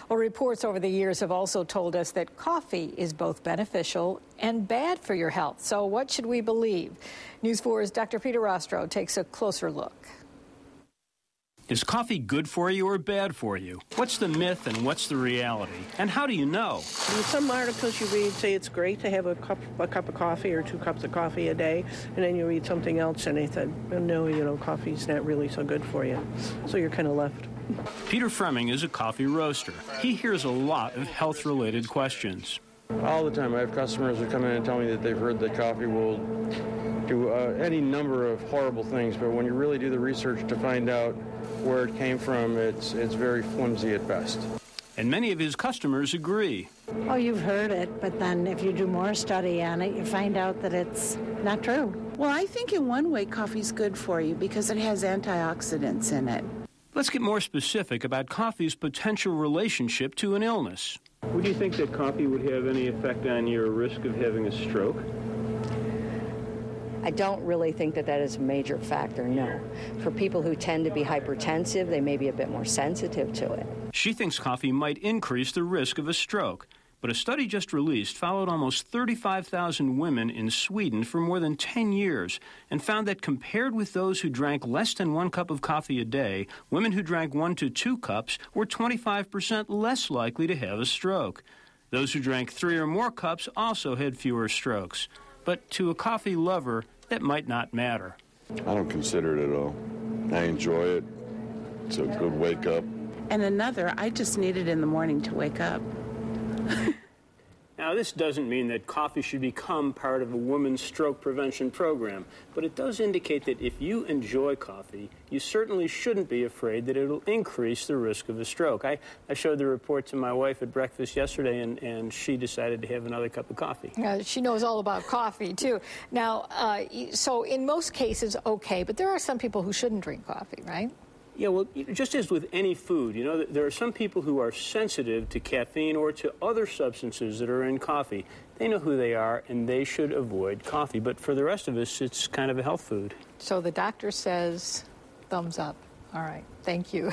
Well, reports over the years have also told us that coffee is both beneficial and bad for your health. So what should we believe? News 4's Dr. Peter Rostro takes a closer look. Is coffee good for you or bad for you? What's the myth and what's the reality? And how do you know? Some articles you read say it's great to have a cup of coffee or 2 cups of coffee a day, and then you read something else and they said, no, coffee's not really so good for you. So you're kind of left. Peter Fremming is a coffee roaster. He hears a lot of health-related questions. All the time. I have customers who come in and tell me that they've heard that coffee will do any number of horrible things, but when you really do the research to find out where it came from, it's very flimsy at best. And many of his customers agree. Oh, you've heard it, but then if you do more study on it, you find out that it's not true. Well, I think in one way coffee's good for you because it has antioxidants in it. Let's get more specific about coffee's potential relationship to an illness. Would you think that coffee would have any effect on your risk of having a stroke? I don't really think that is a major factor, no. For people who tend to be hypertensive, they may be a bit more sensitive to it. She thinks coffee might increase the risk of a stroke. But a study just released followed almost 35,000 women in Sweden for more than 10 years and found that compared with those who drank less than 1 cup of coffee a day, women who drank 1 to 2 cups were 25% less likely to have a stroke. Those who drank 3 or more cups also had fewer strokes. But to a coffee lover, that might not matter. I don't consider it at all. I enjoy it. It's a good wake-up. And another, I just need it in the morning to wake up. Now, this doesn't mean that coffee should become part of a woman's stroke prevention program, but it does indicate that if you enjoy coffee, you certainly shouldn't be afraid that it'll increase the risk of a stroke. I showed the report to my wife at breakfast yesterday, and she decided to have another cup of coffee. She knows all about coffee, too. Now, so in most cases, okay, but there are some people who shouldn't drink coffee, right? Yeah, well, just as with any food, there are some people who are sensitive to caffeine or to other substances that are in coffee. They know who they are, and they should avoid coffee. But for the rest of us, it's kind of a health food. So the doctor says thumbs up. All right. Thank you.